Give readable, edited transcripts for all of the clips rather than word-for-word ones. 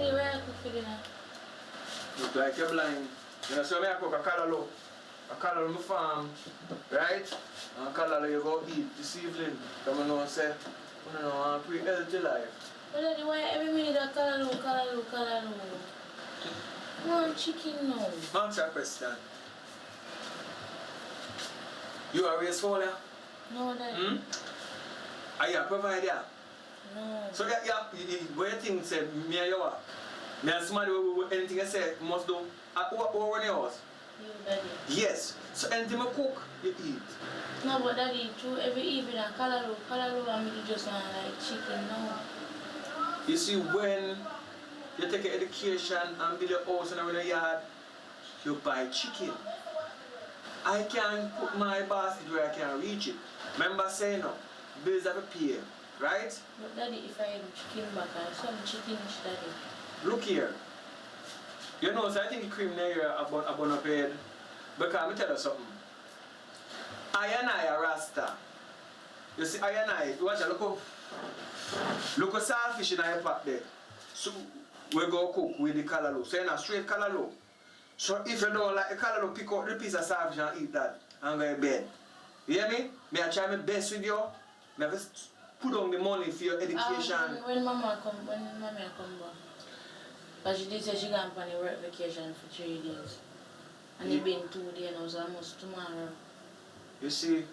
Daddy, where are you for dinner? Look like you're blind. You know, so I cook a callaloo. A callaloo on my farm, right? And callaloo you go eat this evening. Come on, know, say, you know, a pretty healthy life. But Daddy, why every minute a callaloo? I want chicken now. Answer a question. You are raised for ya? No, Daddy. Are you a provider? No. So what you think say me and you are? Me and somebody anything I say must do. What run your house? You, Daddy. Yes. So anything I cook, you eat. No, but Daddy, through every evening a callaloo and me just want like chicken now. You see, when you take an education and build a house and a yard, you buy chicken. I can put my basket where I can reach it. Remember saying no, bills have to pay, right? But Daddy, if I do chicken back, I some chicken, Daddy. Look here. You know, so I think the cream there about a bed. Because let me tell you something. I and I are Rasta. You see, I and I, watch it, look at saltfish in our pot there. So we go cook with the callaloo. So you're not straight callaloo. So if you don't like the callaloo, pick up the piece of saltfish and eat that and go to bed. You hear me? I try my best with you. I have to put on the money for your education. When Mama come back. But she did say she gone on a work vacation for 3 days. And it's been 2 days now, so almost tomorrow. You see,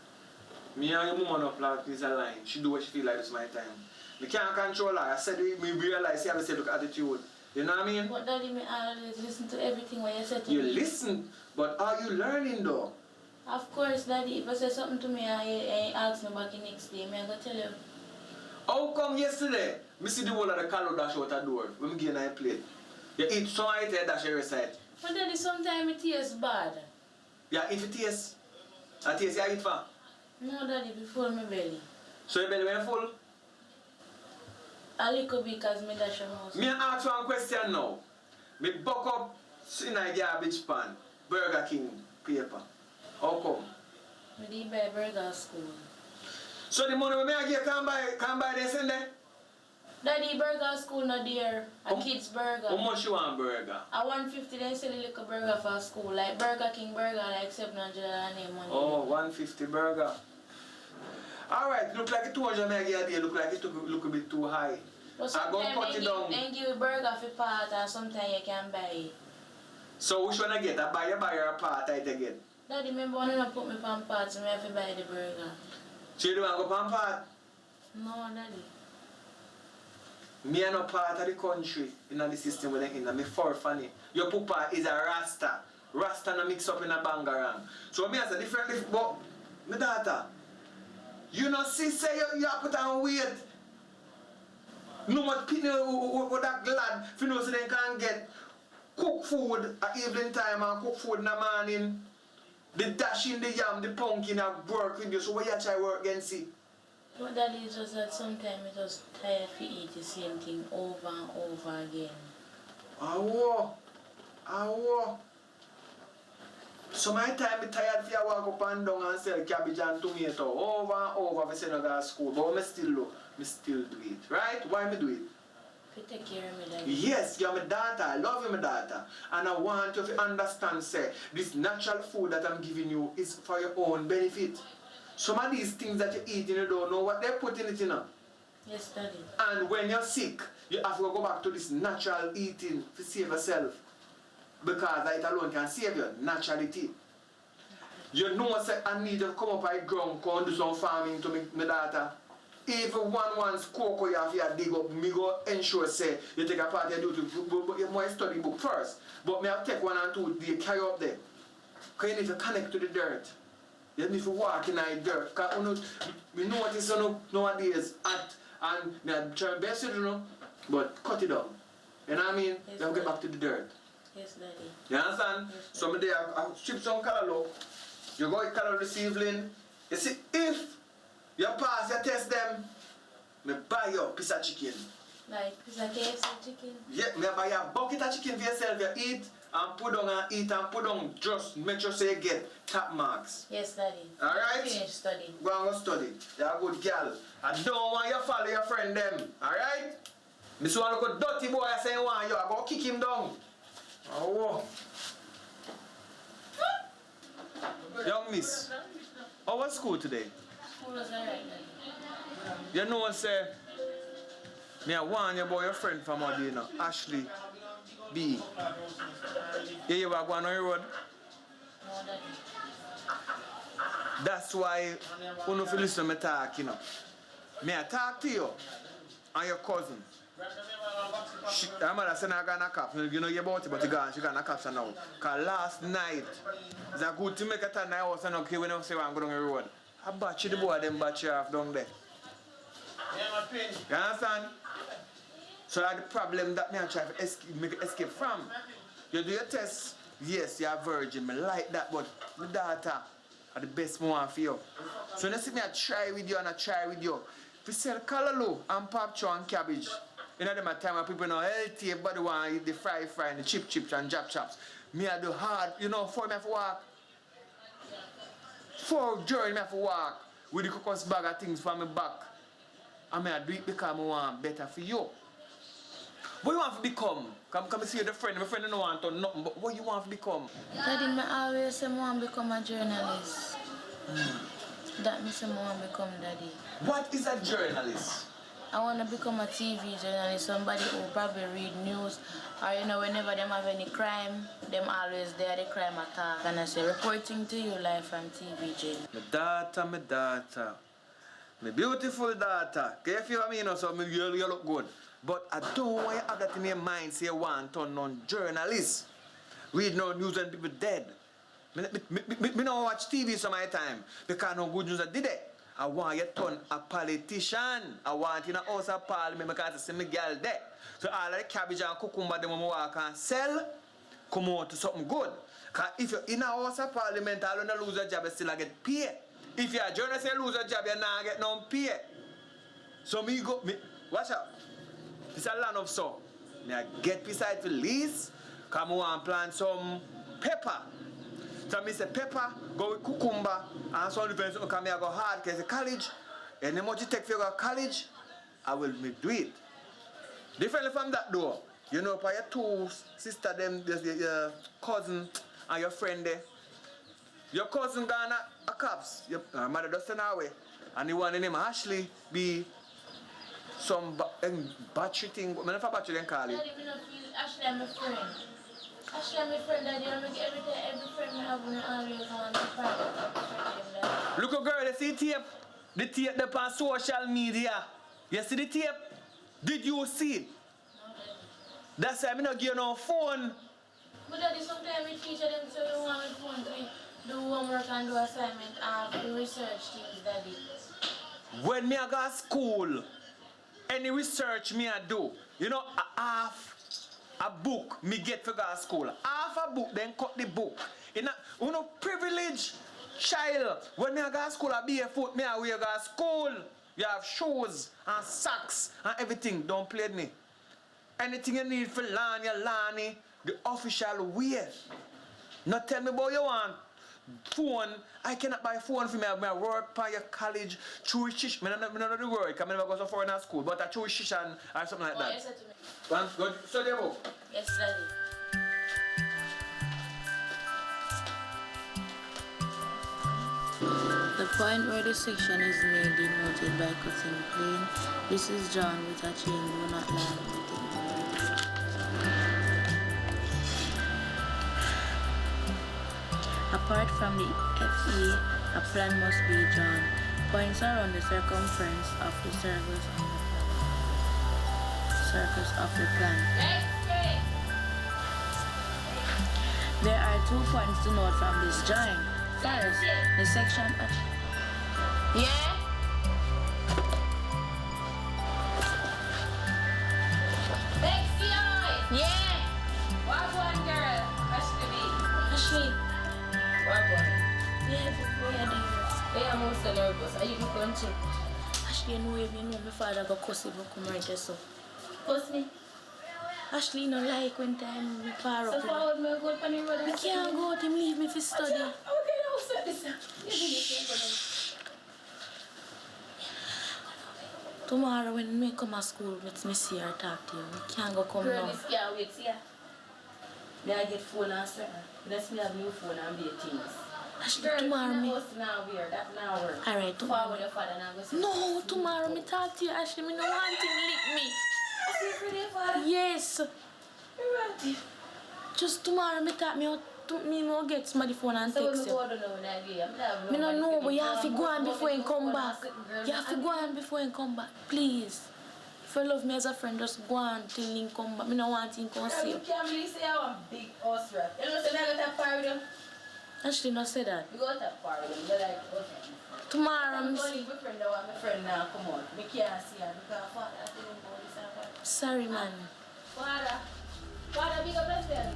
me and your woman up like is a line. She do what she feel like it's my time. I can't control her. I said me realize I said look attitude. You know what I mean? But Daddy, me always listen to everything what you said to me. You listen, but are you learning though? Of course, Daddy. If I say something to me and ask me back the next day, I'm going to tell you. How come yesterday, I see the whole of the callaloo dash out the door when I get in a plate? You eat some I eat dash every side. But Daddy, sometimes it tastes bad. Yeah, if it tastes, I taste you eat for? No, Daddy, before my belly. So your belly went full? A little bit because me dash your house. Me ask one question now. Me buck up in a garbage pan, Burger King paper. How come? Me did buy burger school. So the money we I get can buy this in there? Daddy, burger school not there. A kids burger. How much you want burger? A 150 then sell a little burger for school. Like Burger King burger like $700 and money. Oh, 150 burger. Alright, look like it 200 meg a day, look like it look a bit too high. But sometimes they give you burger for part and sometimes you can buy it. So which one I get? I buy or a part I get? Daddy, remember when you put me on parts and I have to buy the burger. So you don't want to go on part? No, Daddy. Me are not part of the country in the system with in me for funny. Your papa is a Rasta. Rasta no mix up in a bangarang. So me as a different but my daughter, you know see say you put on weight. No much people with that glad for know so they can get cook food at evening time and cook food in the morning. The dashing the yam, the pumpkin and work with you. So what you try work and see? But Daddy, it's just that sometimes it just tired to eat the same thing over and over again. Awo. So my time I tired for you walk up and down and sell cabbage and tomato over and over for saying I go to school. But I still do it. Right? Why me do it? To take care of me, Daddy. Yes, you're my daughter. I love you, my daughter. And I want you to understand, say, this natural food that I'm giving you is for your own benefit. Some of these things that you eat, you don't know what they're putting it in. Yes, Daddy. And when you're sick, you have to go back to this natural eating to save yourself. Because that alone can save you, naturality. You know, say, I need to come up by ground, come do some farming to my daughter. If one wants cocoa you have to dig up, me go ensure say you take a part of your duty, but you must study book first. But me have take 1 and 2 days carry up there. Because you need to connect to the dirt. You need to walk in the dirt. Because we know what is nowadays at and me try my best to do, but cut it down. You know what I mean? Yes, you have to get back to the dirt. Yes, Daddy. You understand? Yes, So me there I strip some callaloo. You go eat callaloo this evening. You see if you pass, you test them, me buy you a piece of chicken. Like piece of KFC chicken? Yeah, me buy you a bucket of chicken for yourself. You eat and put on and eat and put on. Just make sure so you get top marks. Yes, Daddy. Alright? Finish study. Go and go study. You're a good girl. I don't want you to follow your friend them. Alright? This one look a dirty boy I say one, yo, I go kick him down. Oh. Young miss, how was school today? School was alright. You know what say? Me I warn you about your friend from out there, you know, Ashley B. Yeah, you were going on the road? No, Daddy. That's why you don't listen to me talk, you know. Me I talk to you and your cousin. Her mother said I got a cap. You know about it, but she got a cap now. Because last night, it's a good to make it at night house and okay when I say I'm going down the road. I batch the boy them batch you off down there. You understand? So that's the problem that me I try to escape from. You do your test, yes, you're a virgin, I like that, but my daughter are the best one for you. So when you see me I try with you and I try with you. If you sell callaloo and popcorn and cabbage, you know them a time when people know healthy, everybody want to eat the fry and the chips and chops. Me I do hard, you know, 4 me have to walk. 4 journey me have to walk with the cocos bag of things for my back. And I do it because I want better for you. What you want to become? Come see your friend. My friend don't want to nothing, but what you want to become? Daddy, I always say I want to become a journalist. That means I want to become Daddy. What is a journalist? I want to become a TV journalist, somebody who probably read news, or you know, whenever them have any crime, them always there, the crime attack, and I say, reporting to you live from TV jail. My daughter, my beautiful daughter. Can you feel me, you know, so you look good. But I don't want you to have that in your mind, say you want to turn on journalists. Read no news when people dead. Me don't watch TV some of the time, because no good news I did it. I want you to turn a politician. I want you in a house of parliament because I see my girl there. So all of the cabbage and cucumber them when I walk and sell, come out to something good. Because if you're in a house of parliament, all when you lose a job, you still get paid. If you're a journalist and you lose a job, you not get no pay. So watch out. It's a land of so. I get beside the lease, because I want to plant some pepper. So I say pepper, go with cucumber, and some different something because I go hard because it's college. And the much you take for your college, I will do it. Differently from that though. You know, for your 2 sister, them, your cousin and your friend there. Your cousin gone a cops. Your mother does send her away. And the one name Ashley be some battery thing. I don't know if battery then call it. Daddy, I don't feel Ashley, I'm a friend. Ashley, I'm a friend, Daddy. I make every friend I have when I always want to friend. Look, girl, you see tape? The tape that's on social media. You see the tape? Did you see it? No, Daddy. That's why I'm not giving no phone. But Daddy, sometimes we teach them so we want my phone to do homework and do assignment and research things, Daddy. When me I go to school, any research me I do, you know, half a book me get for go to school. Half a book, then cut the book. You know, privilege child. When me I go to school, I barefoot, me I wear go to school. You have shoes and socks and everything. Don't play with me. Anything you need for learn, you learn it the official way. Not tell me about you want phone. I cannot buy phone for me. I work for your college through restriction. I don't do work. I never go to foreign school, but I through restriction or something like that. Yes, to me. Go study a book. Yes, Daddy. The point where the section is made denoted by cutting plain. This is John with a chain, do not lie with it. Apart from the FE, a plan must be drawn. Points around the circumference of the circus of the plan. There are 2 points to note from this drawing. First, the section of... Yeah? Yeah! What one girl? Ashley. What one? Yeah, before you do They are most nervous. Are you going to? Ashley, you know my father got cuss if I come right there, so. Cuss me? Ashley, no like when time we far So up. forward me go up on the road. We can't go out, him leave me for study. Okay, now set this up. Tomorrow when me come to school, let me see her talk to you. We can't go come Girl, now. this can't wait, see ya. May I get phone and certain? Let me have new phone and be a things. Ashley, Girl, tomorrow me... now weird. That now work. Alright, tomorrow. Forward your father and go see. No, tomorrow me talk to you, Ashley. Me no want him lick me. I see for your father. Yes. You're right. Just tomorrow me talk me out. Me no get somebody phone and So text we you. go to know when I get. Me no know, but you have to go on before you come back. You have to go on before you come back, please. If you love me as a friend, just go on till you come back. Me no want him to see You you. can't really say I want big horse rat. You know, so I got that far with them. Ashley no say that. You got that far with them. You're like, okay. Tomorrow I'm I'm going to leave my friend now. My friend now, come on. Me can't see her because father has to go this and that. sorry, man. Father, big up yourself.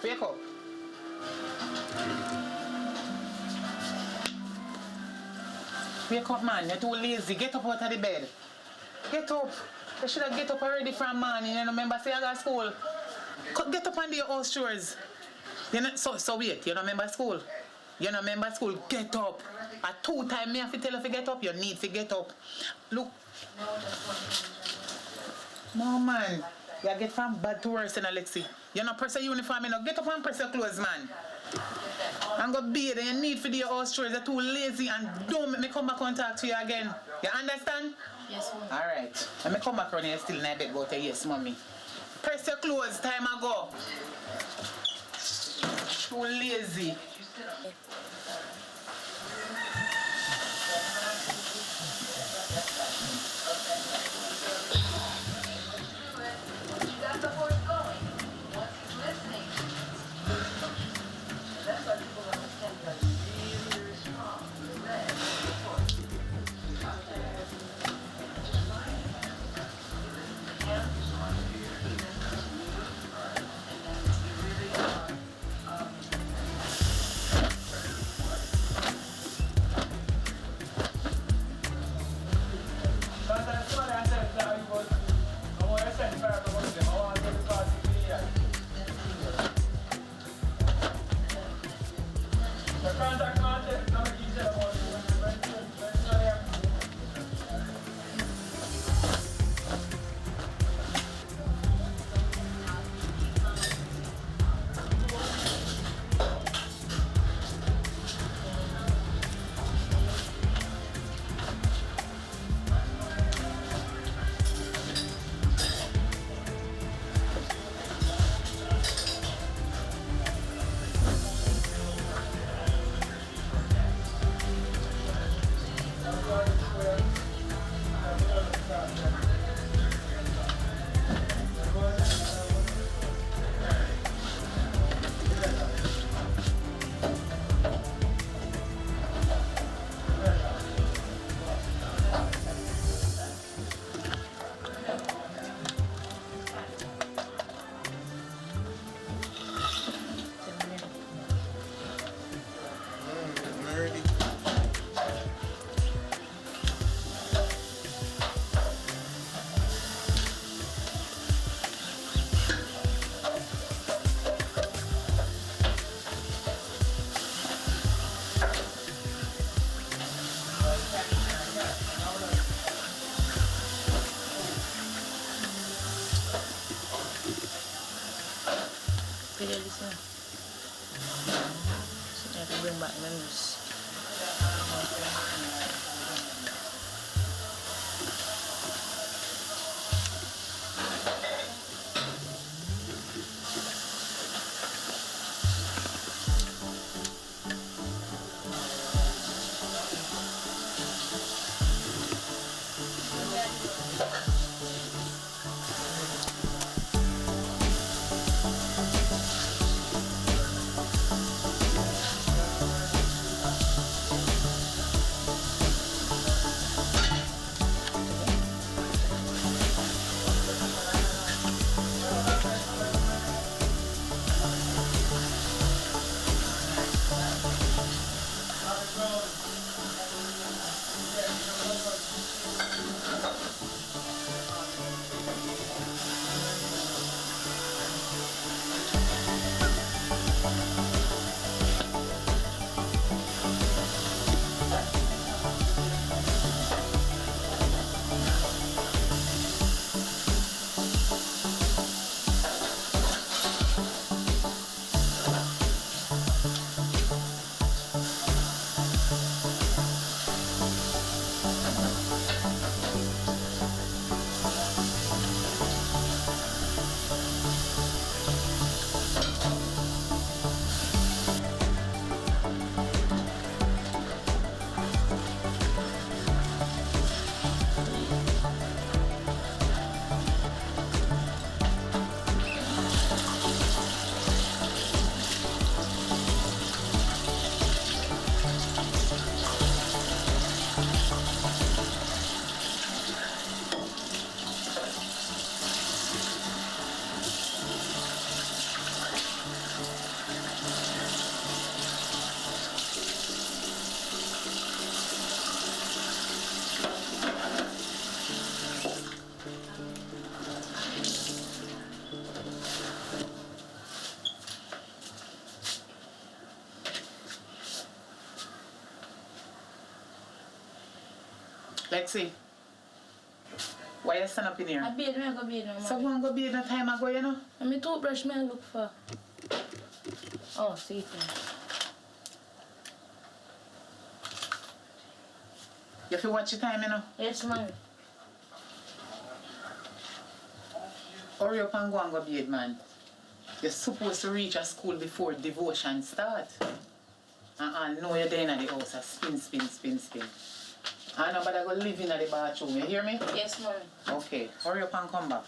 Wake up. Wake up, man. You're too lazy. Get up out of the bed. Get up. You should have get up already from morning. You remember say I got school. Get up and do your house chores. You know, so wait. You don't remember school? You don't remember school? Get up. At 2 times me have to tell you to get up. You need to get up. Look. No, man. You get from bad to worse than Alexi. You not press your uniform, you know. Get up and press your clothes, man. I'm going to bathe and you need to do your house chores. You're too lazy and don't make me come back and talk to you again. You understand? Yes, ma'am. All right. Let me come back around here still in my bed about yes, mommy. Press your clothes, time ago. Too lazy. Lexi, why you stand up in here? I bathe, I go bathe now, So mommy. go and go bathe no time ago, you know? And my toothbrush me I look for. Oh, see it. You have to watch your time, you know? Yes, mommy. Hurry up and go bathe, man. You're supposed to reach a school before devotion start. No, you're there in the house. Spin. I know, but I go live in the bathroom. You hear me? Yes, mommy. Okay, hurry up and come back.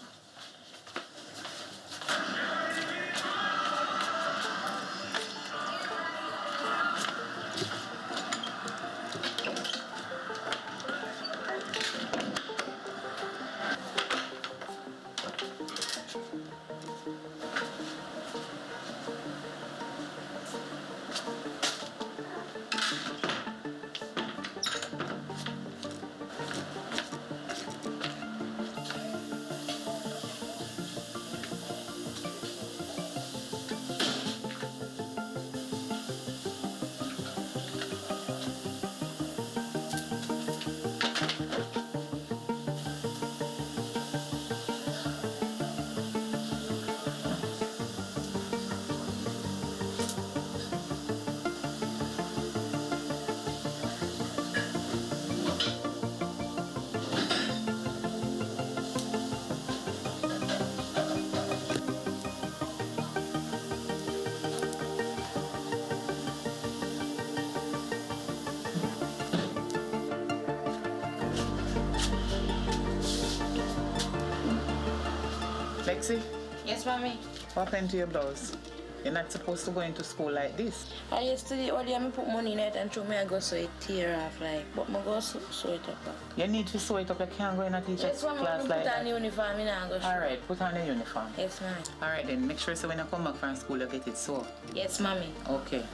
Lexi, Yes, mommy. what happened to your blouse? You're not supposed to go into school like this. I yesterday earlier I put money in it and throw me I go so it tear off like, but I go sew it up back. You need to sew it up. You can't go in a teacher's Yes, mommy. class Put like on that. the uniform and I go show. Alright, put on the uniform. Yes, mommy. Alright then, make sure so when you come back from school you get it sewn. Yes, mommy. Okay.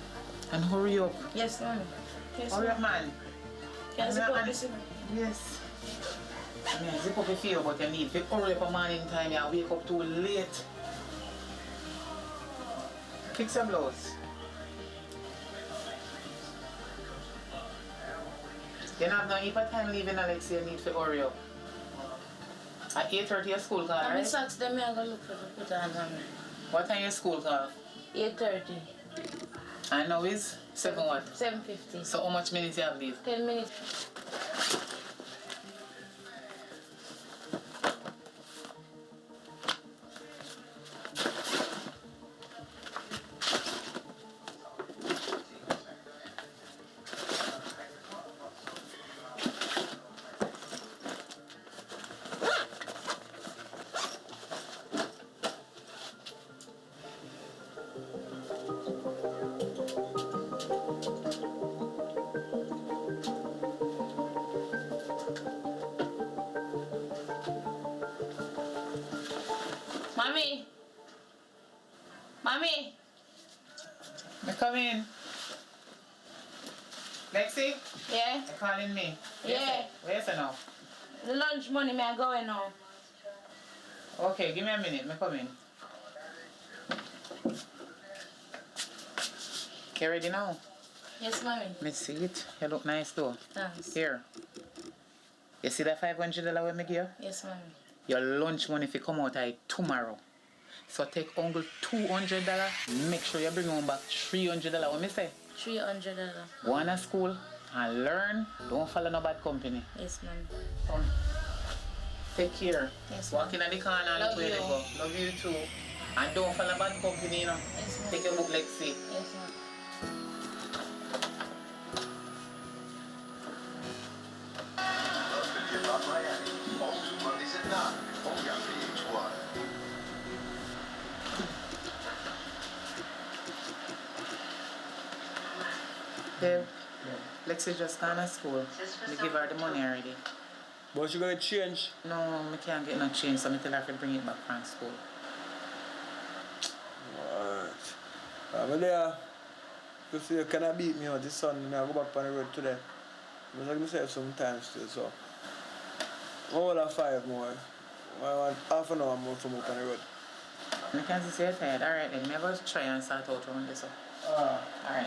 And hurry up. Yes, mommy. Yes, Hurry up, man. Can I zip up this? Yes. I mean, zip up your fear, but you need to hurry up a morning time. You wake up too late. Fix your blouse. You don't have no heap of time leaving, Alex. You need to hurry up. At 8:30 your school call, And right? the socks them I go look for to put on, mommy. What time your school call? 8:30. I know it's 7 what? 7:50. So how much minutes you have leave? 10 minutes. Mommy! Mommy! Me come in. Lexi, Yeah? you're calling me. Yeah. Where's it now? The lunch money me I going now. Okay, give me a minute. Me come in. You ready now? Yes, mommy. Me see it. You look nice though. Thanks. Here. You see that $500 we me give you? Yes, mommy. Your lunch money if you come out of tomorrow. So take uncle $200. Make sure you bring home back $300. What me say? $300. Go on to school and learn. Don't follow no bad company. Yes, mommy. Come. Take care. Yes, Walk in the corner and Love look where they you. go. Love you too. And don't follow bad company, you know. Yes, ma'am. Take your book like see. Yes, ma'am. Dave, Lexi just gone to school. We give her the money already. But you gonna change? No, I can't get no change, so I tell her to bring it back from school. Alright. I'm there. You see, you cannot beat me out this Sunday. I go back on the road today. I'm going to say sometimes still, so. I want 5 more. I want half an hour more from up on the road. I can't see you're tired. Alright then, maybe I'll try and start out around this. Alright.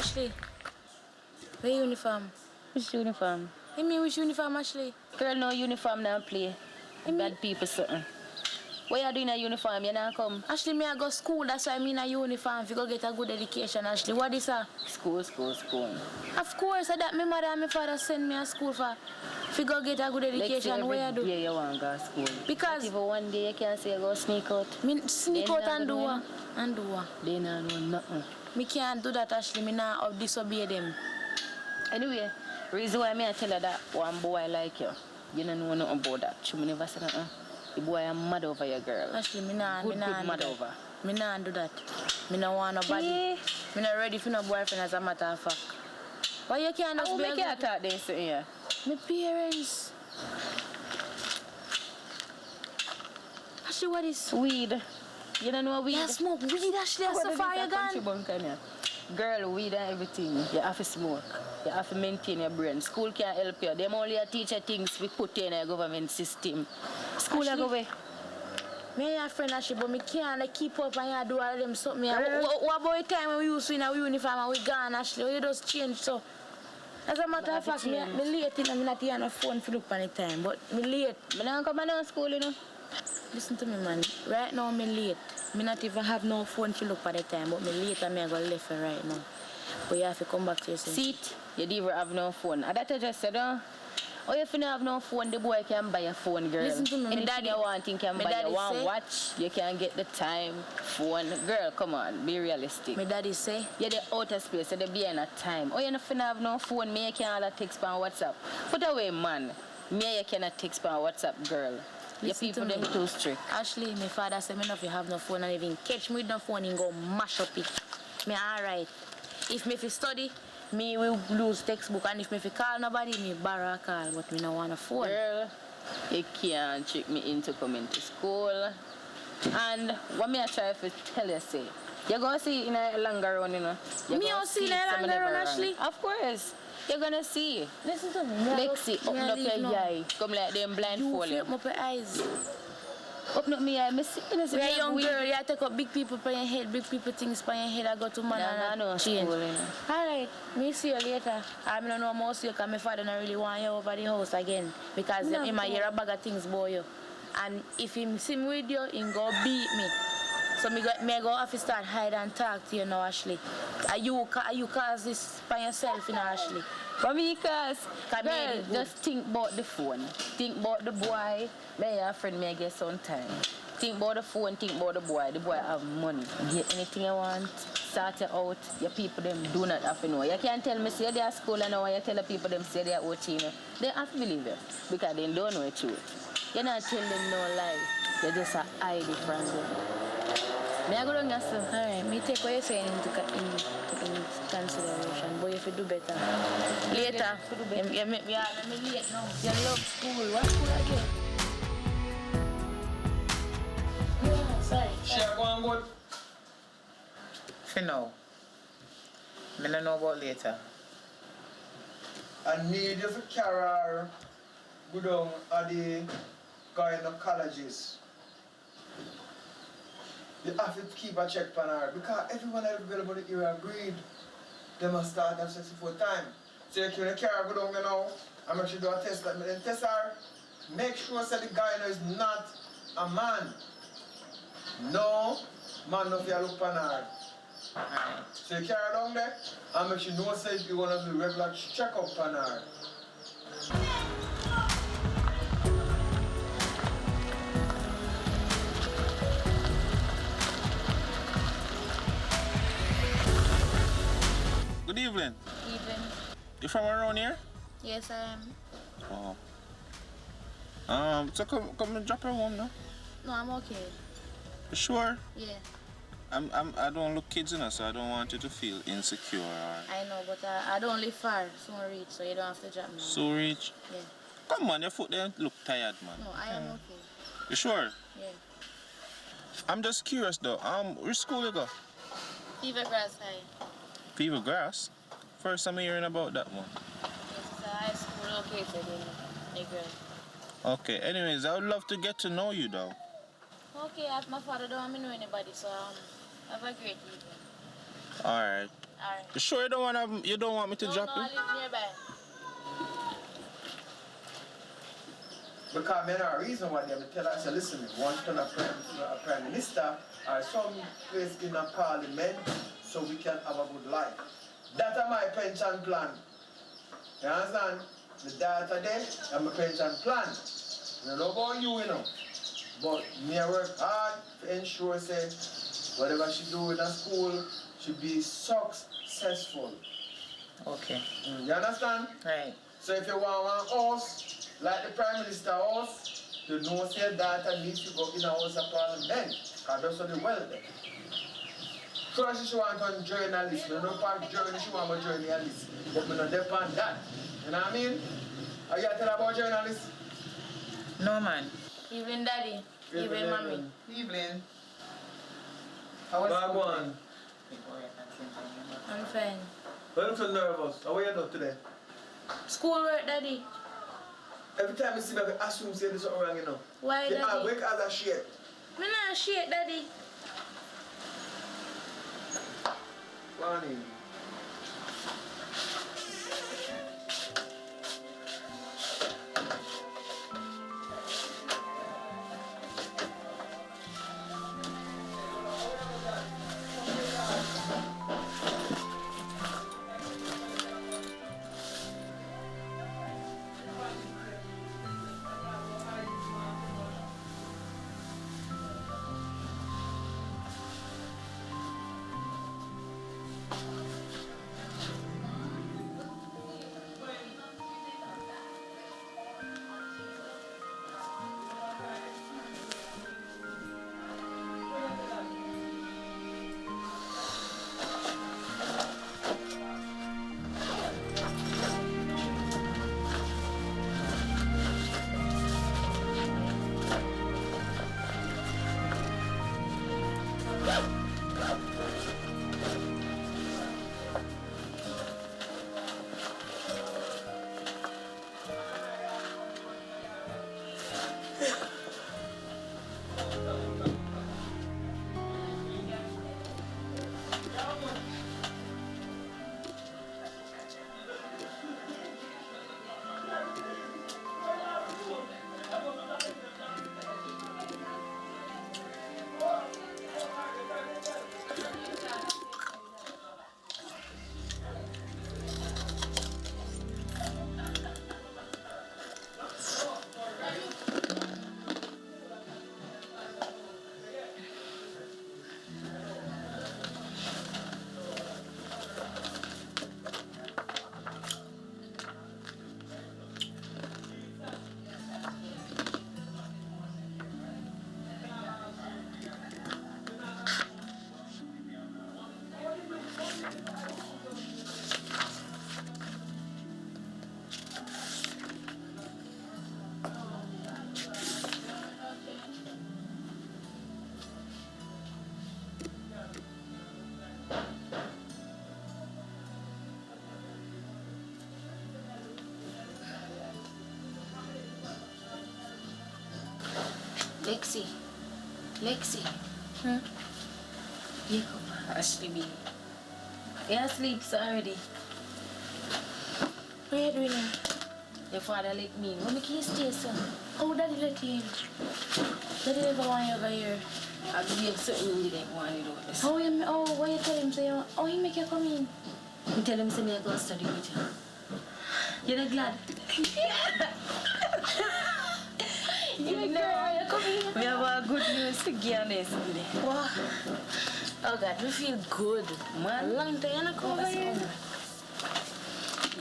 Ashley, where uniform? Which uniform? You mean which uniform, Ashley? Girl, no uniform now play. Bad people something. What you doing a uniform? You not come? Ashley, me I go school, that's why I mean a uniform. If you go get a good education, Ashley. What is that? School. Of course, that my mother and my father send me to school for. If you go get a good education, what you do? Yeah, you want to go to school. Because not even one day you can't say you go sneak out. Me sneak out and do what? They not know nothing. Me can't do that, Ashley. Me not disobey them. Anyway, reason why me I tell her that one boy like you don't know nothing about that. She never said nothing. The boy am mad over your girl. Ashley, me nah mad over. Me nah do that. Me nah want nobody. Me not ready for no boyfriend as a matter of fact. Why you can't just How be make you talk this here? My parents. Ashley, what is Weed. You don't know weed? you smoke weed, Ashley? That's so far you gone. Girl, weed and everything. You have to smoke. You have to maintain your brain. School can't help you. Them only teach you things we put in a government system. School Ashley, go away. Me and a friend Ashley, but me can't keep up and do all of them something. What about the time when we used to in our uniform and we gone, Ashley? You just change so. As a matter of fact, me late and I'm not here on a phone for look on the time, but me late. I don't come to school, you know. Listen to me, man. Right now, me late. Me not even have no phone for look at the time, but me late and me go left right now. But you have to come back to yourself. See it? You never have no phone. And that I just said, oh, if you don't have no phone, the boy can buy a phone, girl. Listen to me, Anything you want, you can buy. You want watch, you can get the time, phone. Girl, come on, be realistic. My daddy say? You're the outer space, you're the behind a time. Oh, you don't have no phone, me you can't all text on WhatsApp. Put away, man. Me you cannot text on WhatsApp, girl. Your people them too strict. Ashley, my father said me not if have no phone and even catch me with no phone and go mash up it. Me alright. If me fi study, me will lose textbook, and if me fi call nobody, me borrow a call, but me no want a phone. Girl, you can't trick me into coming to school. And what me I try to tell you, say, you're going to see in a longer run, you know. Me don't see in a longer run, Ashley. Of course. You're going to see. Listen to me. Lexi, open up your eye. Come like them blindfold you. Open up your eyes. Open up my eye. Me see, you know, You're a young girl, you take up big people by your head, big people things by your head, I go to man and no change. school, you know. Alright, me see you later. I don't know more see you because my father don't really want you over the house again. Because he might hear a bag of things about you. And if he see me with you, he go beat me. So me go have to start hide and talk to you now, Ashley. Are you cause this by yourself, you know, Ashley? For me, girl, just think about the phone. Think about the boy. May your friend may get some time. Think about the phone, think about the boy. The boy have money. Get anything you want, start it out. Your people them do not have to know. You can't tell me say they are school and now you tell the people them say they are OT. You know. They have to believe you because they don't know the truth. You're not telling them no lie. You just hide it from them. May I go down, sir? Alright, me take what you're saying into consideration, but if you do better. Later. You make me late now. You love school. What school again? Yeah, sorry. Share going good. For now. I don't know about later. I need you to carry her go down at the gynecologists. You have to keep a check on her because everyone else available in the area agreed they must start them 64 time. So you can carry her go down now and make sure you do a test. Let me then test her. Make sure that the gyno is not a man. No man no fear look on her. So you carry her down there and make sure you know that you're going to do regular check-up on her. Good evening. Evening. You from around here? Yes, I am. Oh. So come and drop her home now. No, I'm okay. You sure? Yeah. I don't look kids in her, so I don't want you to feel insecure or... I know, but I don't live far. Soon reach, so you don't have to drop me. So reach? Yeah. Come on, your foot there look tired, man. No, I am okay. You sure? Yeah. I'm just curious though. Which school you go? Fever Grass High. Fever Grass? First time hearing about that one. Yes, it's a high school located in Negril. Okay, anyways, I would love to get to know you though. Okay, my father don't want me to know anybody, so have a great evening. Alright. Alright. You sure you don't want me to drop No, you? I live nearby. Because men are a reason why they tell us, listen, one turn a prime minister or some place in a parliament so we can have a good life. That's my pension plan. You understand? The data there and my pension plan. I don't know about you, you know. But me I work hard to ensure say whatever she do in a school should be successful. Okay. You understand? Right. So if you want one house, like the Prime Minister house, you know say that needs to go in a house of parliament. Because that's what the wealth there. First she want on journalist, but no part journalist, she want a journalist. But we don't depend that. You know what I mean? Are you tell about journalists? No, man. Evening, Daddy. Evening, Mommy. Evelyn. How was Go on. I'm fine. Well, I'm so nervous. How are you doing today? Schoolwork, Daddy. Every time I see me, I assume say there's something wrong, you know. Why, They are Daddy? wake as a shit. Me not shit, Daddy. Morning. Lexi. Lexi. Wake up, Ashley B. You asleep already? What are you doing now? Your father let me in. When can you stay, son? Oh, Daddy let you in. Daddy never want you over here. I gave certain you didn't want to do this. Why you tell him say he make you come in? You tell him, say me I go study with you. You're not glad? You know, we have a good news to give on this today. Wow. Oh God, we feel good, man. Long time you not come over here.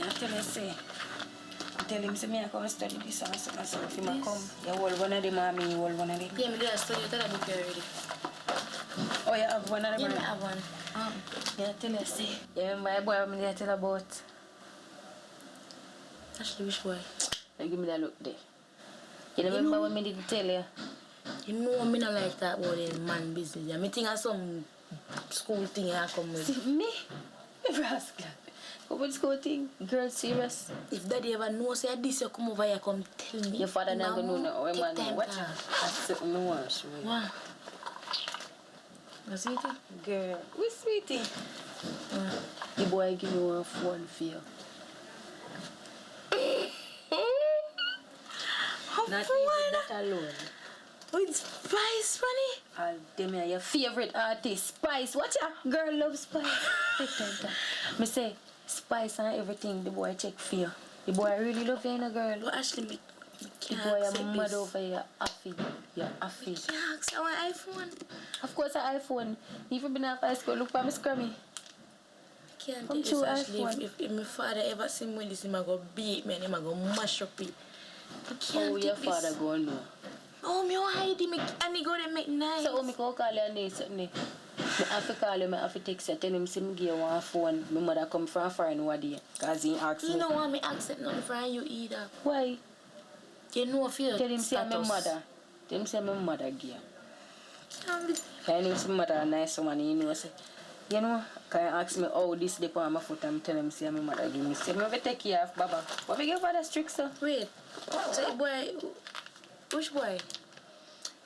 I tell him, say me I come study this and so if him come, you hold one of them and me hold one of them. Yeah, me do a study. You tell that book already. Oh, you have one of them? Yeah, I have one. Yeah, tell you, say. You remember my boy when I tell about? Actually, which boy? Now give me that look there. You remember when me didn't tell you? You know me not like that about the man business. I think I some school thing I come with. See, me? Never ask that. What was school thing? Girl, serious? If Daddy ever knows say this, you come over here, come tell me. Your father not gonna know now. Oh, man, time watch to- out. That's something I want to show you. Wow. You see it? Girl, we sweetie. The boy give me one phone for you. Not even that alone. With Spice, funny? All them are your favorite artist, Spice. Watch ya, girl love Spice. Take time. Me say, Spice and everything, the boy check for you. The boy really love you, you know, girl. But Ashley, me The can't boy accept am mad this. over your affy. Your affy. Can't accept my iPhone. Of course, an iPhone. Even been off high school, look for me scrummy. Can't Come take to this, Ashley. iPhone. If my father ever see me with this, he might go beat me and he might go mash up it. I can't Oh, take your this. father go know. Oh, me want hide him and he go there make nice. So, me go call you and something. Me have to call you, me have to text you, tell him see me give you one phone. My mother come from foreign one day. Because he asked me. He don't want me accept nothing from you either. Why? You know for your Tell him say status. my mother. Tell him say my mother give you. Can't be. I know my mother a nice woman, you know. Say, you know, can you ask me how this day on my foot and tell him say my mother give me. Say, me have to take you off, Baba. What make your father strict, sir? Wait. So the boy, which boy?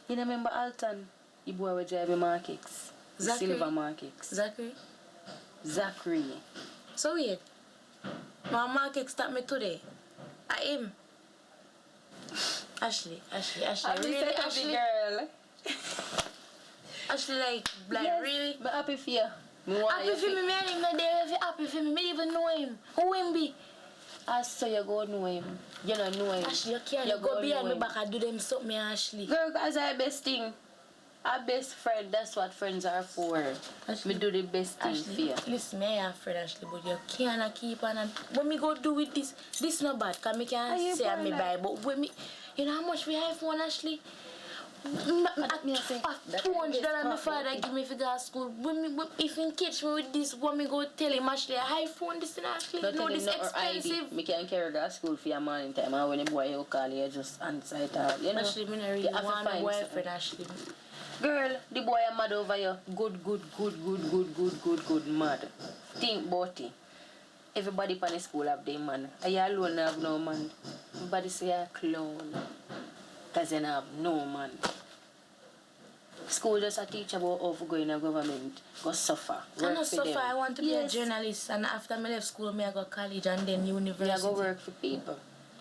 You know, remember ALTON? The boy will drive me markets. The Zachary? silver markets. Zachary. Zachary. So wait. My market stop me today. I am. Ashley. Really, Ashley? Girl. Ashley, like Yes, really? but happy for you. Me want Happy you for me, man. Him not there. If you happy for me, me even know him. Who him be? I saw you go know him. You don't know him. Ashley, you can't You go go behind know me him. back and do them something, Ashley. Girl, that's our best thing. Our best friend, that's what friends are for. Ashley. Me do the best thing for Ashley, you. listen, me a friend Ashley, but you can't keep on and when me go do with this not bad, cause me Are can't you say I me bad? buy, but when me, you know how much we have for Ashley? me say, that $200 my is father give me for go to school. When if he catch me with this, when me go tell him Ashley, iPhone this and Ashley, Don't no, tell him this not or ID. expensive. Me can carry to school for your morning time. And when the boy you call you, just answer it out. You know? Ashley, me not You really have to want a find boyfriend, Ashley. Girl, the boy are mad over you. Good, mad. Think about it. Everybody in the school have their man. Are you alone have no man? Everybody say you're a clown. Because you don't have no man. School just a teach about how to go in a government. Go suffer. I Work not for suffer, them. I want to be Yes. a journalist and after me left school, me I go college and then university. You go work for people.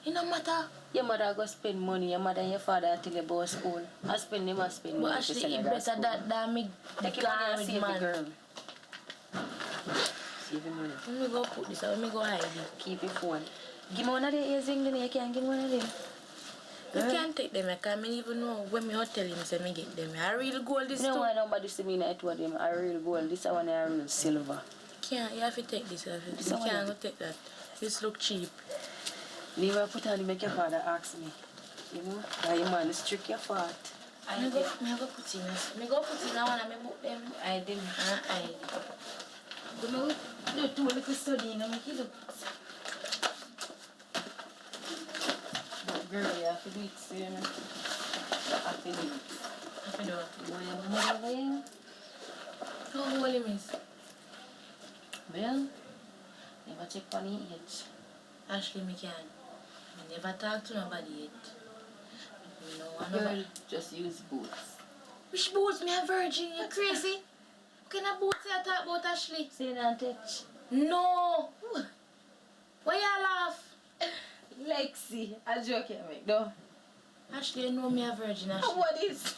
It no matter. Your mother go spend money. Your mother and your father tell you about school. I spend them, I spend But money to actually, send you it to better school. that me Take your money gone and with save the man. girl. Save your money. Let me go put this, let me go hide it. Keep your phone. Give me one of the ears, then you can't give me one of them. You can't take them, I can't even know when me tell him say me get them. I real gold this You don't too. want nobody to me like two of them. A real gold. This one a real silver. Can't, you have to take this. You This one can't is- go take that. This look cheap. Leave her put on, make your father ask me. You know? Why your man is trick your fault. Me go put in this. Me go put in that one and me book them. I didn't. I. But me do two little study and make it look. But girl, you have to do it, so you know. You have to do it. Happy do. You want your mother over here? How old him is? Well, never check on the age. Ashley, me can. Me never talk to nobody yet. Me no want Girl, nobody. just use boots. Which boots? Me a virgin? You crazy? What kind of boots you talk about, Ashley? Say that touch. No. Why you laugh? Lexi, I joke you make no. Ashley, you know me a virgin, Ashley. What is?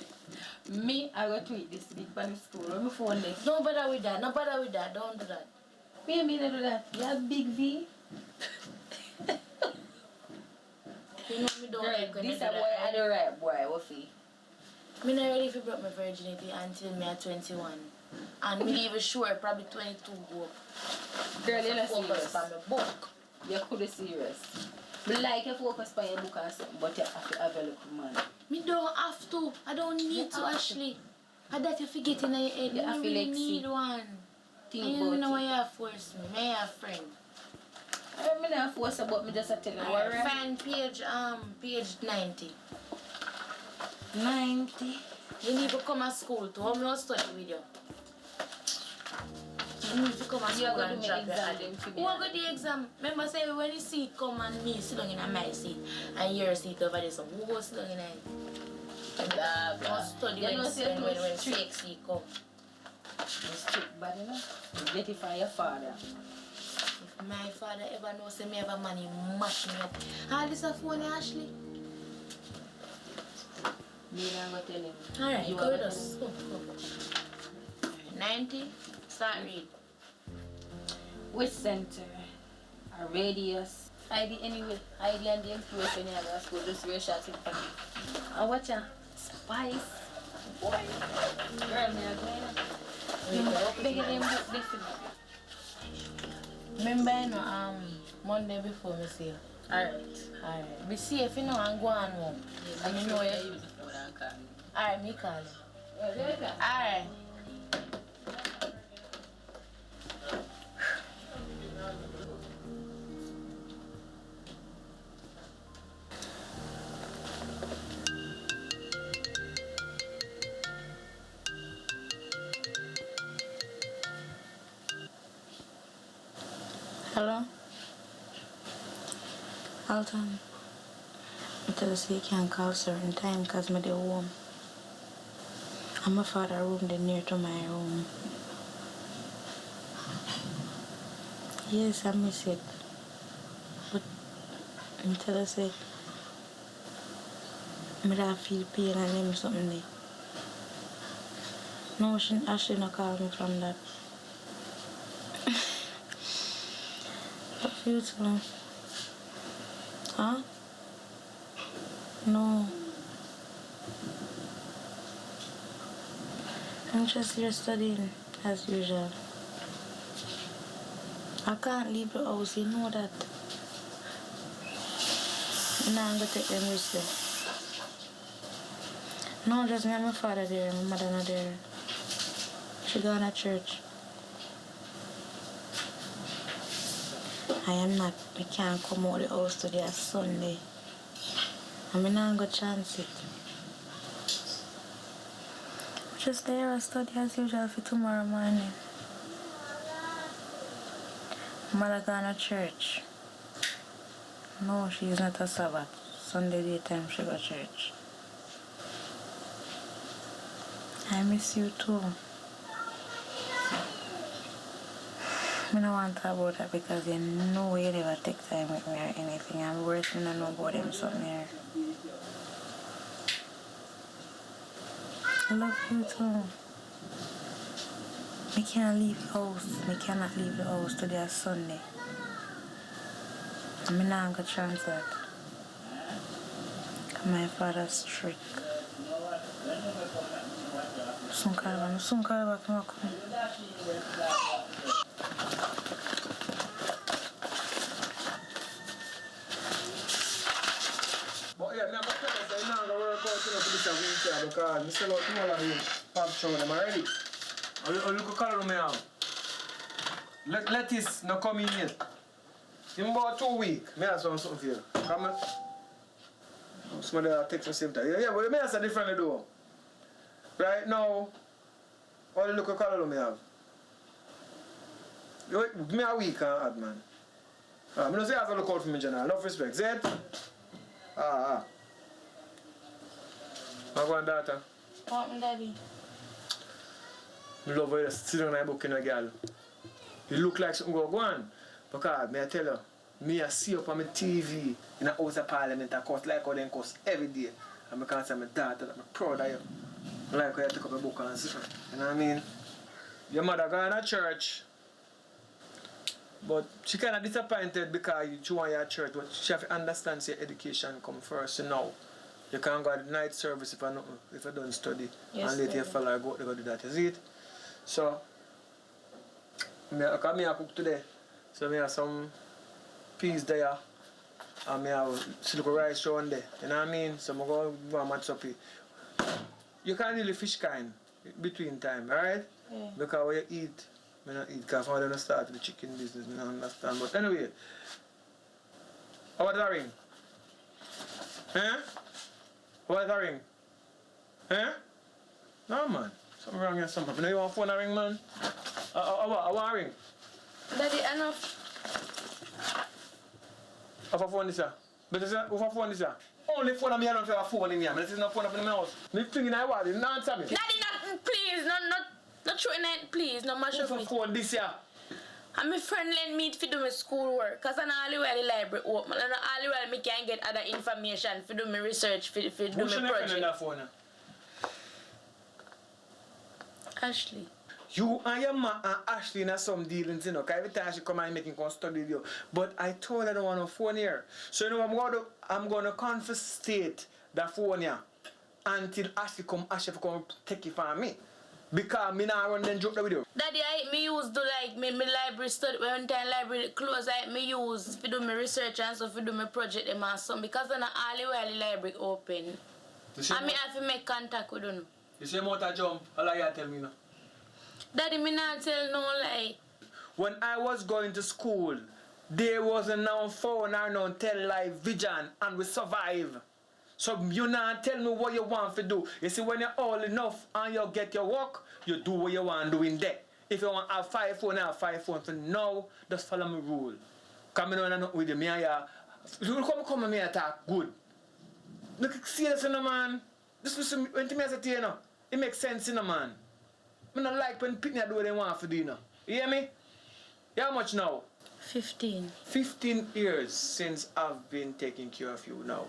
Me, I go tweet this big pan school. Where my phone next? No bother with that. No bother with that. Don't do that. Me and me not do that. You have big V. You know me don't like when This you a do boy that. and the right boy. What for? Me not ready to break my virginity until me at 21. And me even sure probably 22 go up. Girl, you're not Focus serious. on my book. You could be serious. Me like you focus on your book and something, but you have to have a little man. Me don't have to. I don't need to, have to. Ashley. I that you forget in your head. You You have don't to really like need see. one. Think And you know about why it. you have force me. Me have friend. I mean, I force about me just a tell you. Alright, find page 90. 90. You need to come to school to how me not study with you. You need to come to You are school going and to drop make your exam ID. them for me. Who are going to the exam? Remember say when you see it come and me sit down in my seat and your seat over there, so who goes sit down in it? Blah, blah. Must study You when know, say when strict. sexy come. Strict bad enough. Get it from your father. My father ever knows me have a money mash me up. All this a phone, Ashley? Me not gonna tell him. Alright, You go are with gonna us. Go. 90, start read. Which center? A radius. ID anyway. ID and the influence when you have a school. Just wear shots in pocket. And watch ya. Spice. Boy. Girl, me a going. Beg them book different. Remember, you know, Monday before me see you. Alright. Be safe, you know, and go on home. And you know you. Alright, me call you. Alright. Hello? Alton. I tell you you can't call certain time because I'm at home. And my father room they near to my room. Yes, I miss it. But I tell you say I don't feel pain and them something there. No, she not call me from that. What you too? Huh? No. I'm just here studying as usual. I can't leave the house, you know that. Now I'm gonna take them with me. No, just me and my father there, my mother not there. She gone to church. I am not, I can't come out of the house today on Sunday. I'm not going to chance it. Just there, I study as usual for tomorrow morning. Mother gone to church. No, she's not a Sabbath. Sunday daytime she go to church. I miss you too. I don't want to talk about that because you know you never take time with me or anything. I'm worse than I know about them something here. I love you too. I can't leave the house. I cannot leave the house today is Sunday. I'm not going to chance that. My father's strict. Soon call back. But yeah, I'm going to tell you that I'm not going to work out for this week because I sell out to all of you. I've shown them already. Or look at color me out. Lettuce not coming yet. In about 2 weeks, I have something for you. Come on. Somebody will text me same time. Yeah, but I have differently though. Right now, all the look at color me have. Give me a week and add, man. I don't say I have to look out for me, general. Enough respect. See it? I go on, daughter. What, Daddy? I love how you sit down and book in a girl. You look like something go on. Because, may I tell you, me I see up on my TV in the House of Parliament and cuss like how they cuss every day. And I can't say my daughter that I'm proud of you. I like how you take up a book and sit. You know what I mean? Your mother going to church. But she kind of disappointed because she want your church. But she have to understand your education come first. You know. You can't go to the night service if I don't study. Yes, and later you follow go to do that. You see it? So, I cook today. So I have some peas there. And I have silk rice around there. You know what I mean? So I'm going to match up it. You can't really fish kind between time, alright? Yeah. Because when you eat, I don't eat because I don't start the chicken business, I don't understand. But anyway, how about that ring? Huh? How about that ring? Huh? No man, something wrong here, something. You know you want phone a ring, man? I want a ring. Daddy, enough. Have a phone this year? But this is a phone this year? Only phone I'm here don't have a phone in here. This is not phone up in my house. Me thinking I want it, you don't answer me. Daddy, not, please, not showing it, please, no mash up What's a it. phone this year? And my friend lend me to do my schoolwork. Because I know all the way the library open. And all the way I can get other information to do my research, to do my project. On that phone? Ashley. You and your man and Ashley in some dealings, you know, because every time she come and make him come study with you. But I told her I don't want no phone here. So you know I'm gonna confiscate the phone here until Ashley come take it from me. Because me not run then joke with you. Daddy, me use to like me library study when time library close, me use to do my research and stuff to do my project them and some because then all the way the library open. And me have to make contact with them. You see motor jump, all you tell me now. Daddy, me not tell no lie. When I was going to school, there wasn't no phone or no tell live vision and we survive. So you not tell me what you want to do. You see, when you're old enough and you get your work, you do what you want to do in there. If you want to have 5 phones, have 5 phones. For now, just follow my rule. Come in and with you, me and you come and me and talk good. Look, serious, you know, man. This listen, when I say to you, know, it makes sense, you know, man. I don't like when people do what they want to do, you know. You hear me? You how much now? 15. 15 years since I've been taking care of you now.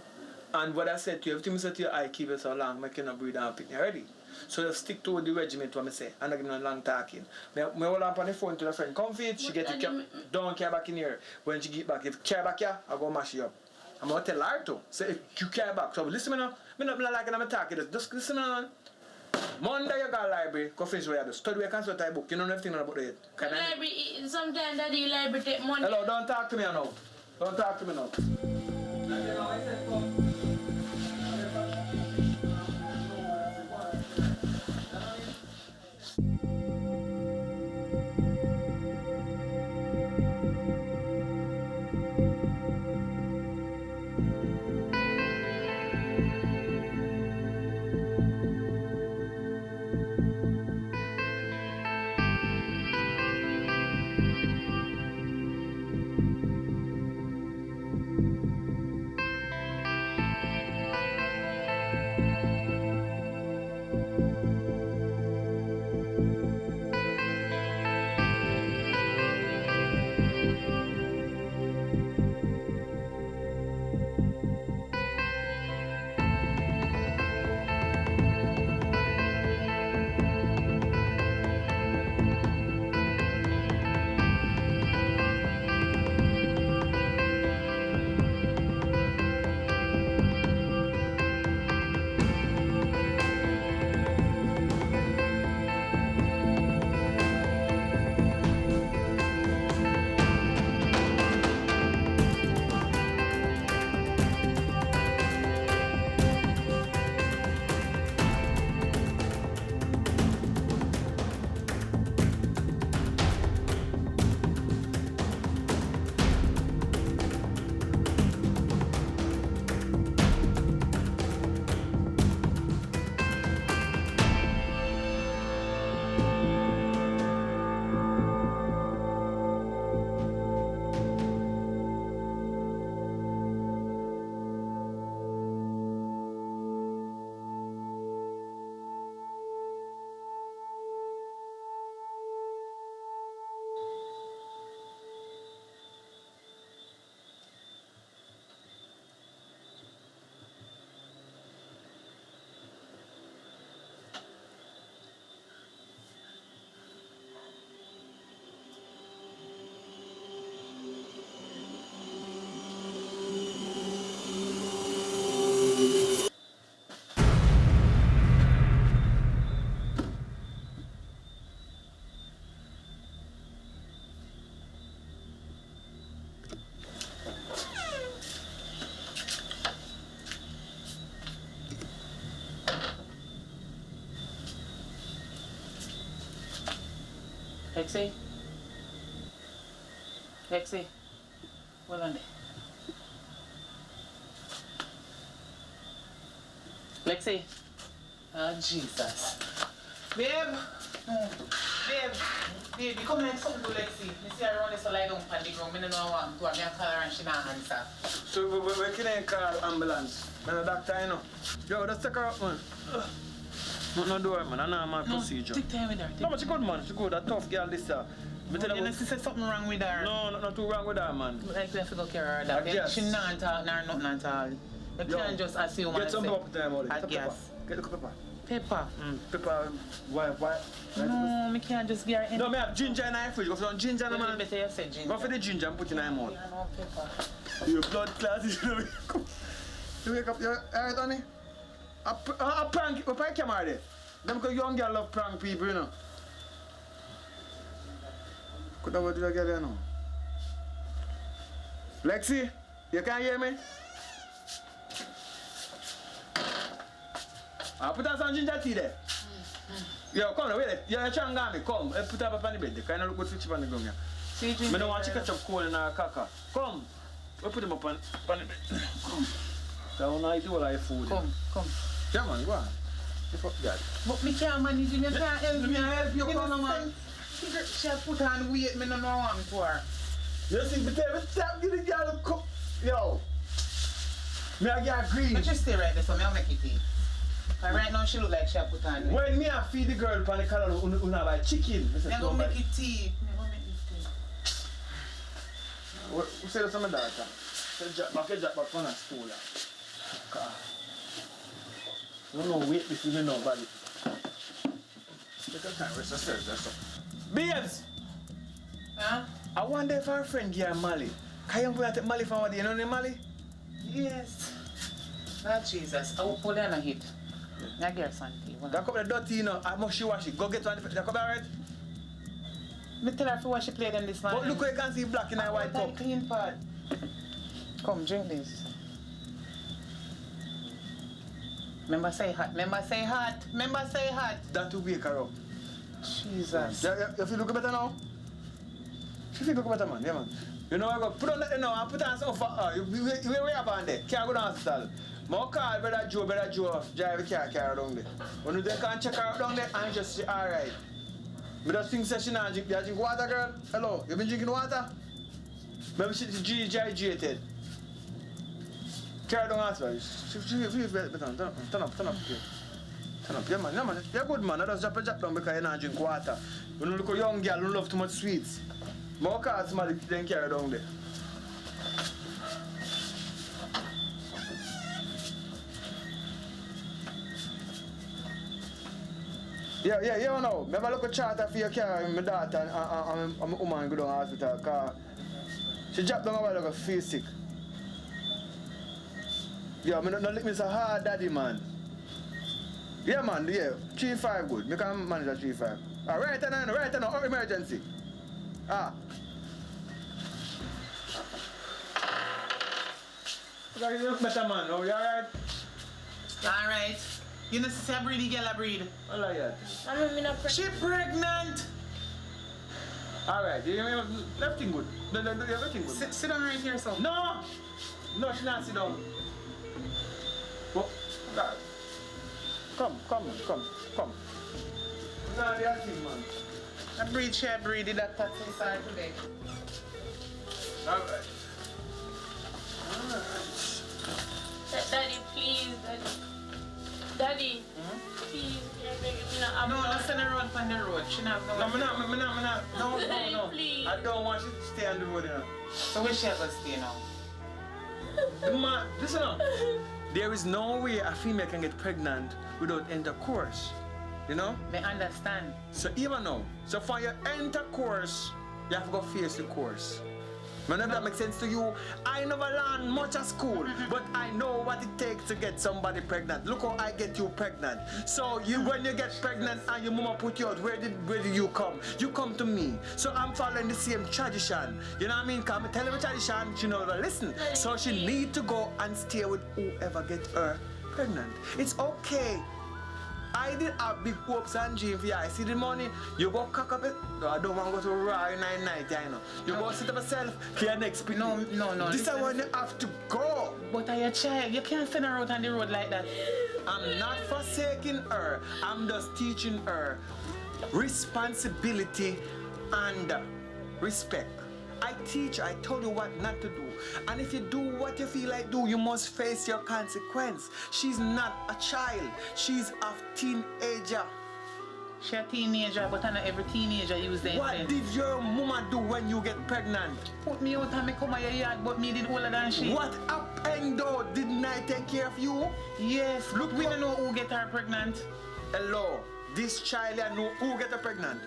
And what I said to you, everything I said to you, I keep it so long, I cannot breathe and pick me already. So you stick to the regiment what I say, and I give me a long talking. I hold on the phone to the friend, come feed, she get it, don't care back in here. When she get back, if you care back here, I'll go mash you up. I'm going to tell her to. Say, if you care back. So listen me now, I'm not like I'm talking, just listen me now. Monday you go to the library, go finish what you do. Study where you can start a book, you know everything about it. Library, sometimes the library take money. Hello, don't talk to me now. Don't talk to me now. Lexi? Lexi? Well on there. Lexi? Oh, Jesus. Babe! Babe, you come like something to Lexi. Me see her around this so lie down on the ground. I don't know what I'm doing. I call her and she not answer. So we can call ambulance. I'm a doctor, you know. Yo, let's take her up, man. No do it, man. I know my procedure. Take time with her. No, but she good, man. She good. A tough girl, this. Me tell You her know, she said something wrong with her. no, not too wrong with her, man. Like we have to go carry her that. Yes. She not talk nor nothing at all. You Yo, can't just assume Get and some say, pepper time out I there. guess. Get the pepper. Pepper. Pepper, why? No, me can't just get her any. No, me have ginger in my fridge. Go for some ginger, Well, man. better you say ginger. Go for the ginger and put it in my mouth. Yeah, no pepper. Your blood clot is gonna You wake up, you alright, honey? A prank, what prank camera there? Them because young girl love prank people, you know. Could have what did I get there now? Lexi, you can hear me? I put out some ginger tea there. Yo, come on, wait. You're trying to me. Come, put up on the bed. Kind of look good to chip on the ground. See, I don't want to catch up cold in our caca. Come, we put them up on the bed. Come. Don't know all our food. Come. Yeah, man, go on. You fuck that. But me can't manage, you can't help me. Help you, come on, man. She put on weight, me don't know what I'm for. You see, but tell me, stop getting the girl to cook. Yo. Me I get green. But just stay right there, so me I'll make it tea. And right now she look like she put on weight. When me I feed the girl pan the color, una buy chicken. Me go make it tea. Me go make it tea. We say to my daughter. Say drop back from the school. No, wait, this is nobody. Take your time, rest yourself, that's all. Babes! Huh? I wonder if our friend here Mali. Can you take Mali from what you know Mali? Yes. Lord Jesus, I will pull down a hit. I get something. That cup of dirty, you know, I must she wash it. Go get one, that cup alright? Me tell her for what she played them this morning. But look where you can see black in her white cup. Clean pot. Come, drink this. Remember say hot. That will wake her up. Jesus. You feel look better now? She feel look better, man. Yeah, man. You know, I go put on that now and put on some for her. You way up on there. Can't go to the hospital. More call Brother Joe, drive the car down there. When you can't check her out down there and just say, alright. But just think she not drink. You drink water, girl? Hello? You been drinking water? Maybe she's dehydrated. Carry down hospital. She feel better. Turn up. Yeah, man. You're good, man. I just drop down because you not drink water. When you look at a young girl, you love too much sweets. More cars, somebody then carry down there. Yeah, you know. Maybe I look at charter for your car and my daughter and my woman go down to the hospital because she dropped down a while ago, feel sick. Yeah, I don't let me say hard daddy, man. Yeah, man, 3-5 good. Me can manage a 3-5. Right now, emergency. You look better, man. Oh, you alright? Alright. You know, sister, I breed, the girl I breed. I like that. I'm not She pregnant. Alright, everything good. Everything good. Sit down right here, son. No, she not sit down. Well, come. Nah, the other thing, man. I breed, she breed, the doctor inside today. Alright. Daddy, please, Daddy. Please, No, send her out on the road. She not No, no. Please. I don't want you to stay on the road, you know. So where she going to stay now? Man, listen up. There is no way a female can get pregnant without intercourse. You know? Me understand. So even now, so for your intercourse, you have to go face the course. Man, if that makes sense to you, I never learned much at school, but I know what it takes to get somebody pregnant. Look how I get you pregnant. So when you get pregnant and your mama put you out, where did you come? You come to me. So I'm following the same tradition. You know what I mean? Because I'm telling her tradition, she knows listen. So she need to go and stay with whoever gets her pregnant. It's okay. I did have big hopes and dreams for you. I see the money, you go cock up it. No, I don't want to go to Raw 990, I know. You go sit up yourself for your next pick. No. This is when you have to go. But are your child? You can't send her out on the road like that. I'm not forsaking her. I'm just teaching her responsibility and respect. I teach her, I told you what not to do. And if you do what you feel like do, you must face your consequence. She's not a child. She's a teenager. She a teenager, but not every teenager use the What incense. did your mama do when you get pregnant? Put me out and me come to your yard, but me did older than she. What happened though? Didn't I take care of you? Yes, look, we don't know who get her pregnant. Hello, this child I know who get her pregnant.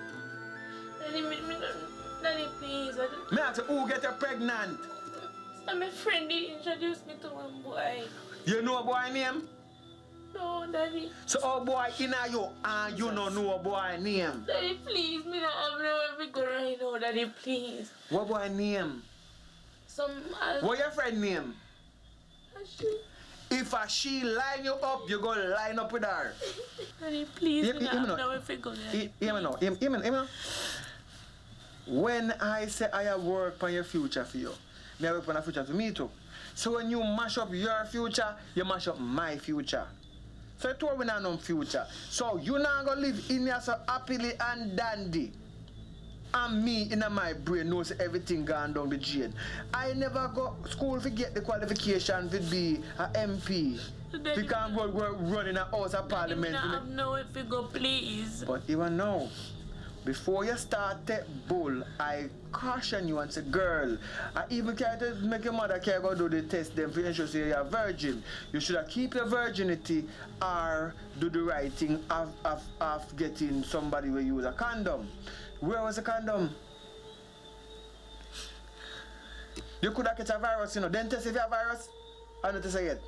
Daddy, please. Me ask you, who get her pregnant? My friend did introduce me to one boy. You know a boy name? No, Daddy. So a boy in you and you don't know a boy name. Daddy, please. Me not have nowhere to go right now. Daddy, please. What boy name? Some... What your friend name? If a she line you up, you go line up with her. Daddy, please. Hear Me me not have now. nowhere to go. Hear me now. Hear me now. When I say I have work on your future for you, me have work on a future for me too. So when you mash up your future, you mash up my future. So you told me now no future. So you not gonna live in here so happily and dandy. And me in my brain knows everything gone down the drain. I never go school to get the qualification to be a MP. Daddy, We can't go run in a house of parliament. Me not have nowhere to go, please. But even now, before you start take bull, I caution you and say, girl, I even care to make your mother care go do the test them to ensure you're a virgin. You should have keep your virginity or do the right thing of getting somebody who use a condom. Where was the condom? You could have catch a virus, you know. Then test if you have a virus. I don't test it yet.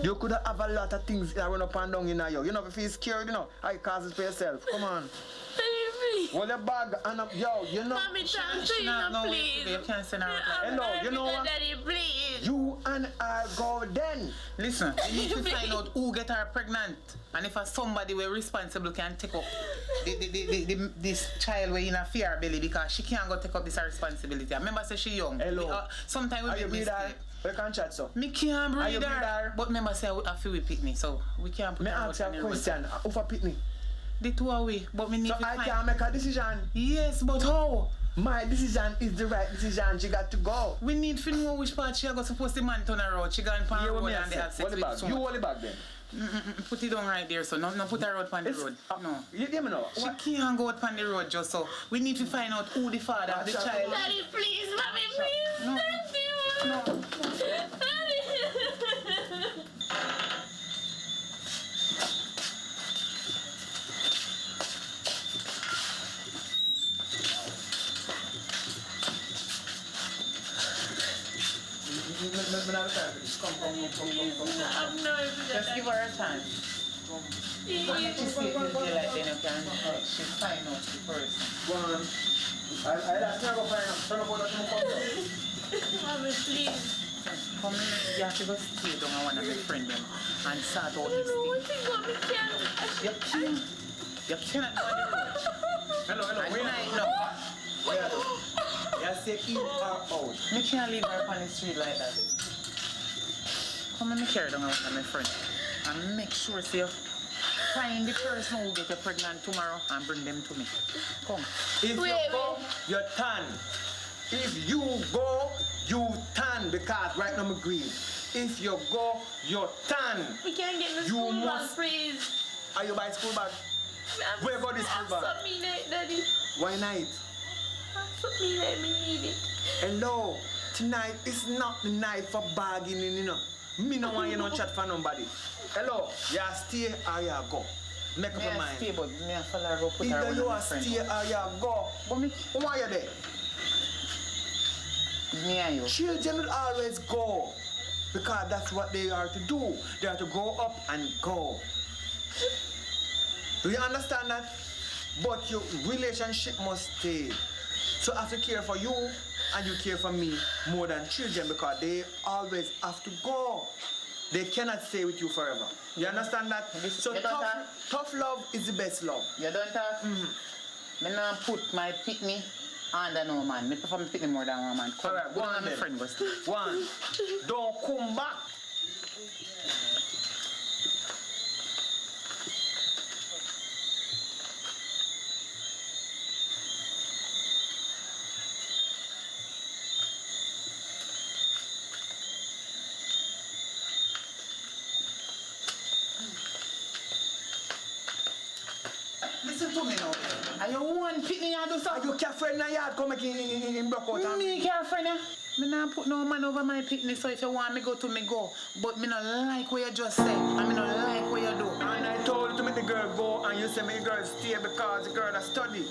You could have a lot of things that run up and down in you. You know, if you feel scared, you know, I cause it for yourself. Come on. Hold your bag and up, yo, you know. Mommy, talk to you now, please. You can't send her out. Hello, you know what? Daddy, please. You and I go then. Listen, you need to find out who get her pregnant. And if somebody were responsible can take up this child where in a fear belly because she can't go take up this responsibility. I remember say she young. Hello. Sometimes Are we you make breed her? mistake. We can't chat so. Me can't Are you breed breed her. her? But remember say I feel we pick me, so we can't put Me her out ask you on a the road. question. Who for pick me? The two away, but me need So to I find. can make a decision. Yes, but how? My decision is the right decision. She got to go. We need to know which part she got supposed to man turn her out. She gone pan You road want me and they to have say? sex Hold the with bag. so You much. hold the bag then. Put it down right there, so no put her out on the road. No. You hear me now? She can't go out on the road just so. We need to find out who the father of the child. Daddy, please, mommy, please. No. Thank you. No. Daddy. I'm not Just give her a chance. She's like then you can she's find out the person. Go on. I ask you to go find out. Turn up on that Mommy, please. Come in, you have to go stay down and one of your friend them and sort out I this don't know thing. what to go. Me can't. You cannot go on the road. Hello, And wait. tonight, no. You say in or out. Me can't leave her on the street like that. Come and me carry down with my friend. And make sure say you find the person who get you pregnant tomorrow and bring them to me. Come. If you Wait, go, you tan. If you go, you tan because right now I'm green. If you go, you tan. We can't get the You school bag, must- please. Are you buy school bag? Where got this school bag? Stop me, Daddy. Why night? Stop me, let me need it. Hello, tonight is not the night for bargaining, you know. Me no want you no chat for nobody. Hello, you stay or you go. Make up Me your a mind. stay, but me a follow her go put her Either with you my are friend. stay or you go. But me, Why are you there? me and you. Children will always go because that's what they are to do. They are to grow up and go. Do you understand that? But your relationship must stay. So I have to care for you and you care for me more than children because they always have to go. They cannot stay with you forever. You understand that? So You don't have- tough love is the best love. You don't talk? Me not put my pitney under no man. Me prefer me pitney more than one man. Come, Alright, go down on and my then. friend go stay. One, don't come back. in yard do something. You can't friend in the yard, come make him broke out. Me can't friend ya. Me not put no man over my picnic, so if you want me go to me go. But me not like what you just say, and me not like what you do. And I told you to make the girl go, and you say make the girl stay because the girl has studied.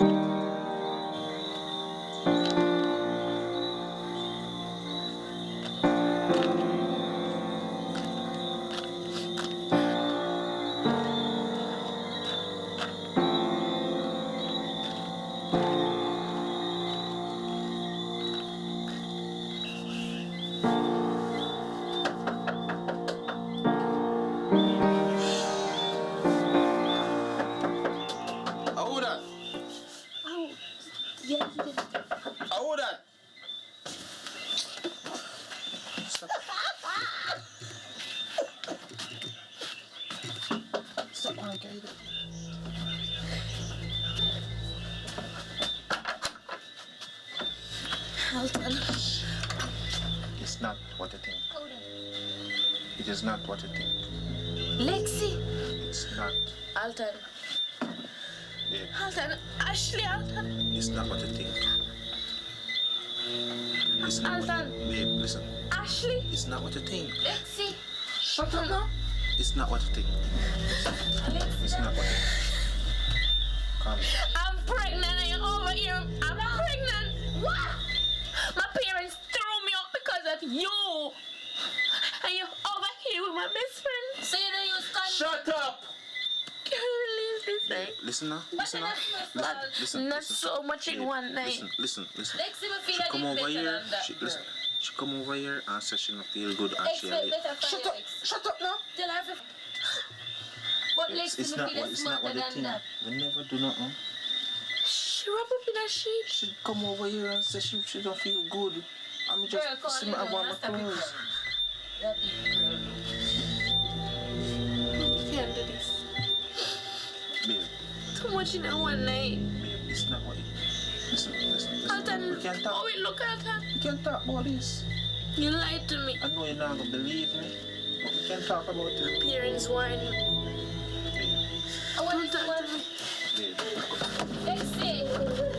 Alton. It's not what you think. It is not what you think. Lexi. It's not. Alton. Babe. Alton. Ashley, Alton. It's not what you think. It's not Alton. Babe, listen. Ashley. It's not what you think. Lexi. Shut up now. It's not what you think. It's not what you think. Calm down. I'm pregnant and you're over here. I'm pregnant. What? My parents threw me up because of you. And you're over here with my best friend. So you know you stand. Shut up. Can you release this thing? Listen now. Listen now. Listen. Not so much in one night. Listen. Lexi, me feel She like come it's over better here. than that. She come over here and say she not feel good and she Expect leave. better from Shut you, up. Lex. Shut up now. Tell her to... But Lexi, me feel it's It's not smarter what you than think. that. We never do nothing. She wrap up in a sheet. She come over here and say she don't feel good. I'm just Girl, call see me me, I want my now, stop it, clothes. girl. You can't do this. Babe, Too much in one night. babe, it's not what you... Listen. Alton, We can't talk. oh wait, look at her. We can't talk about this. You lied to me. I know you're not gonna believe me, but we can talk about it. Parents warned me. Babe, I want to babe. Lexi.